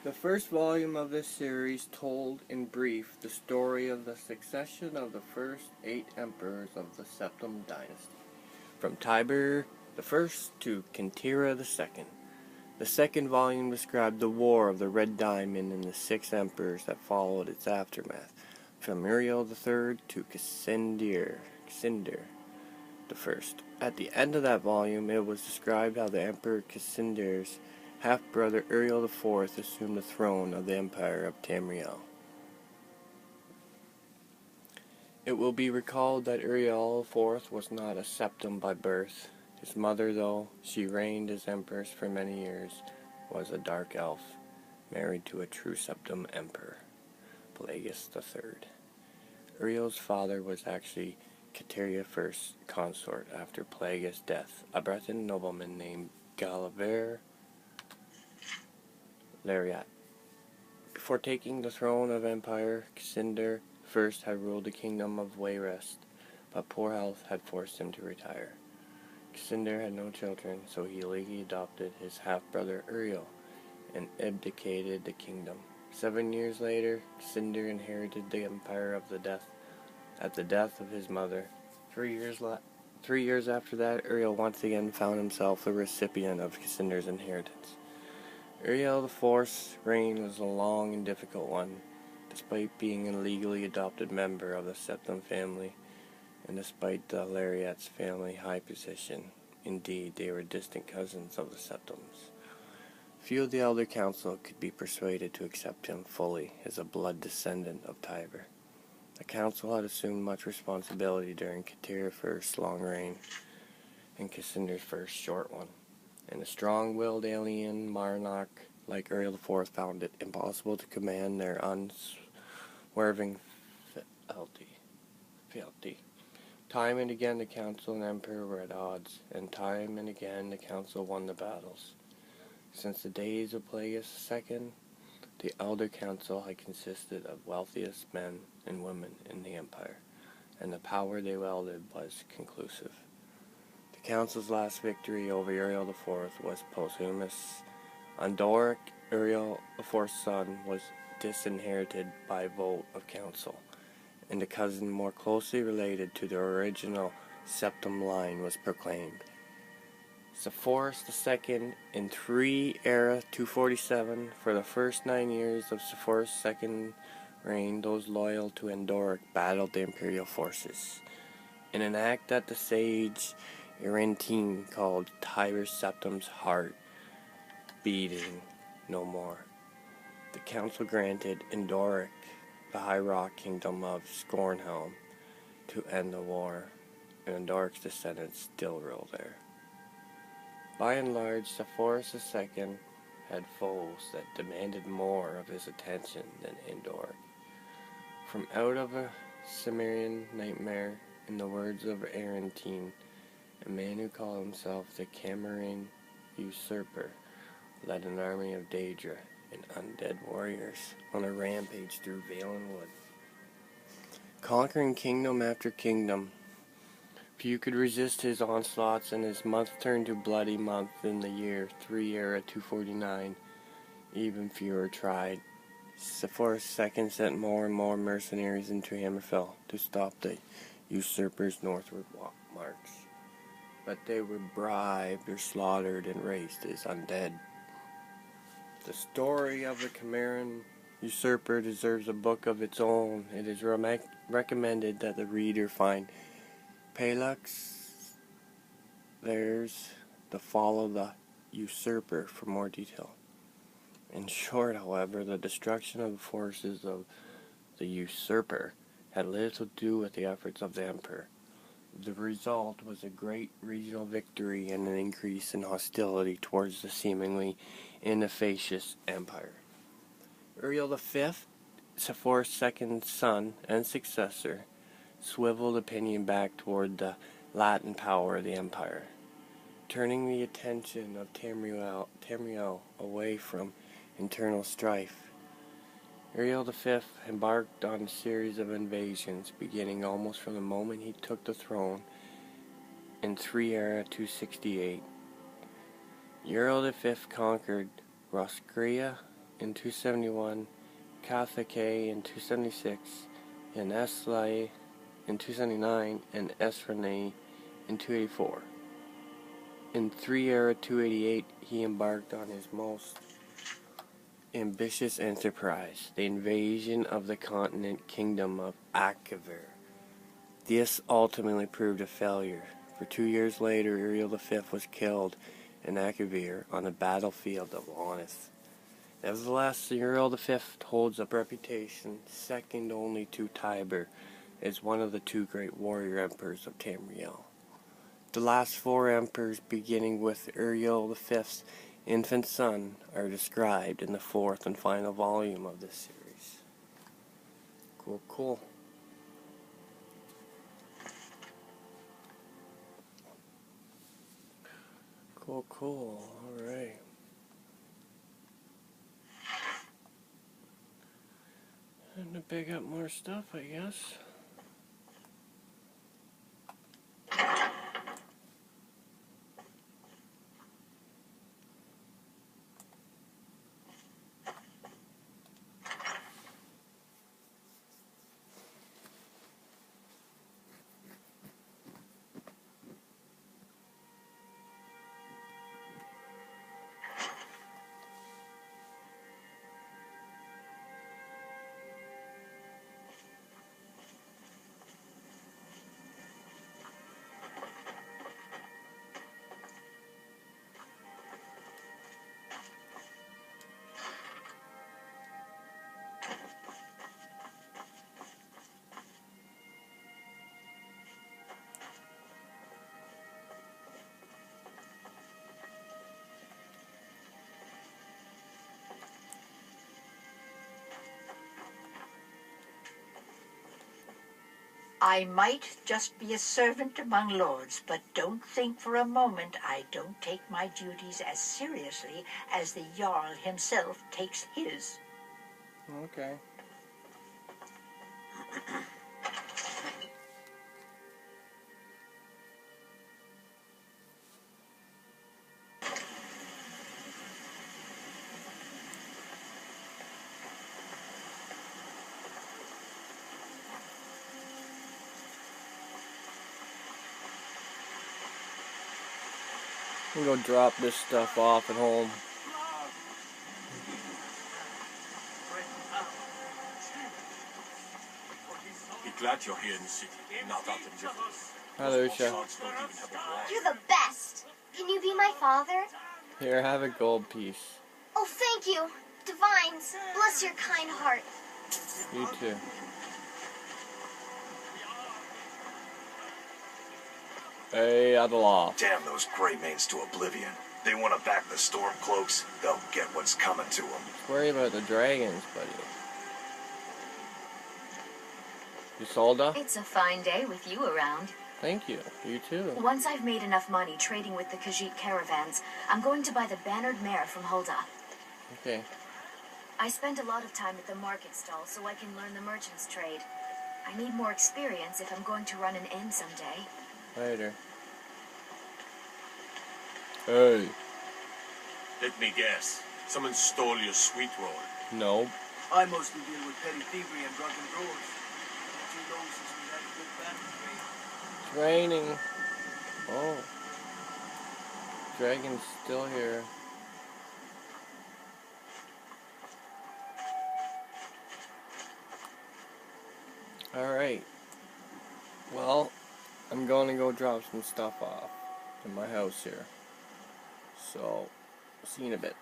The first volume of this series told in brief the story of the succession of the first 8 emperors of the Septim dynasty, from Tiber I to Kintira II. The second volume described the War of the Red Diamond and the 6 emperors that followed its aftermath, from Uriel III to Cassander I. At the end of that volume, it was described how the Emperor Cassander's half-brother Uriel IV assumed the throne of the Empire of Tamriel. It will be recalled that Uriel IV was not a septim by birth. His mother, though she reigned as empress for many years, was a dark elf, married to a true septim emperor, Pelagus III. Uriel's father was actually Kateria I's consort after Pelagus' death, a Breton nobleman named Galaver Lariat. Before taking the throne of empire, Cassander I had ruled the kingdom of Wayrest, but poor health had forced him to retire. Cassander had no children, so he legally adopted his half-brother Uriel and abdicated the kingdom. 7 years later, Cassander inherited the empire at the death of his mother. 3 years after that, Uriel once again found himself the recipient of Cassander's inheritance. Uriel IV's reign was a long and difficult one, despite being a legally adopted member of the Septim family, and despite the Lariat's family high position. Indeed, they were distant cousins of the Septims. Few of the Elder Council could be persuaded to accept him fully as a blood descendant of Tiber. The council had assumed much responsibility during Kateria I's long reign and Cassander's first short one, and the strong-willed alien monarch like Uriel IV found it impossible to command their unswerving fealty. Time and again the council and emperor were at odds, and time and again the council won the battles. Since the days of Pelagus II, the Elder Council had consisted of wealthiest men and women in the empire, and the power they wielded was conclusive. The council's last victory over Uriel IV was posthumous. Andoric, Uriel IV's son, was disinherited by vote of council, and a cousin more closely related to the original septim line was proclaimed. Sepphoris II in 3 era 247. For the first 9 years of Sepphoris' second reign, those loyal to Andoric battled the imperial forces. In an act that the sage Irantine called Tiber Septim's heart beating no more, the council granted Andoric the high rock kingdom of Scornhelm to end the war, and Andoric's descendants still rule there. By and large, Sepphoris II had foes that demanded more of his attention than Andoric. From out of a Cimmerian nightmare, in the words of Arantine, a man who called himself the Camarine usurper led an army of Daedra and undead warriors on a rampage through Valen Wood, conquering kingdom after kingdom. Few could resist his onslaughts, and his month turned to bloody month in the year 3 era 249. Even fewer tried. Sepphoris II sent more and more mercenaries into Hammerfell to stop the usurper's northward march, but they were bribed or slaughtered and raised as undead. The story of the Cimmerian usurper deserves a book of its own. It is recommended that the reader find Palux there's the Fall of the Usurper for more detail. In short, however, the destruction of the forces of the usurper had little to do with the efforts of the emperor. The result was a great regional victory and an increase in hostility towards the seemingly inefficacious empire. Uriel V, Sepphoris II's son and successor, swiveled opinion back toward the Latin power of the empire, turning the attention of Tamriel away from internal strife. Uriel V embarked on a series of invasions, beginning almost from the moment he took the throne in 3 era 268. Uriel V conquered Roscrea in 271, Katha in 276, and S. Lai in 279, and S. Rene in 284. In 3 era 288, he embarked on his most ambitious enterprise, the invasion of the continent kingdom of Akavir. This ultimately proved a failure, for 2 years later Uriel V was killed in Akavir on the battlefield of Lanith. Nevertheless, Uriel V holds a reputation second only to Tiber as one of the 2 great warrior emperors of Tamriel. The last 4 emperors, beginning with Uriel V's infant son, are described in the 4th and final volume of this series. Cool. Cool. Alright. And to pick up more stuff, I guess. I might just be a servant among lords, but don't think for a moment I don't take my duties as seriously as the Jarl himself takes his. Okay. I'm gonna go drop this stuff off at home. Be glad you're here in the city, not out in the river. Hi, Lucia. You're the best. Can you be my father? Here, have a gold piece. Oh, thank you. Divines, bless your kind heart. You too. Hey, Adela. Damn those Greymanes to oblivion. They want to back the Stormcloaks, they'll get what's coming to them. Worry about the dragons, buddy. Isolda? It's a fine day with you around. Thank you. You too. Once I've made enough money trading with the Khajiit caravans, I'm going to buy the bannered mare from Hulda. Okay. I spend a lot of time at the market stall so I can learn the merchant's trade. I need more experience if I'm going to run an inn someday. Later. Hey. Let me guess. Someone stole your sweet roll. No. I mostly deal with petty thievery and drunken brewers. Too long since we had a good battle trade. It's raining. Oh. Dragon's still here. Alright. Well, I'm going to go drop some stuff off in my house here. So, see you in a bit.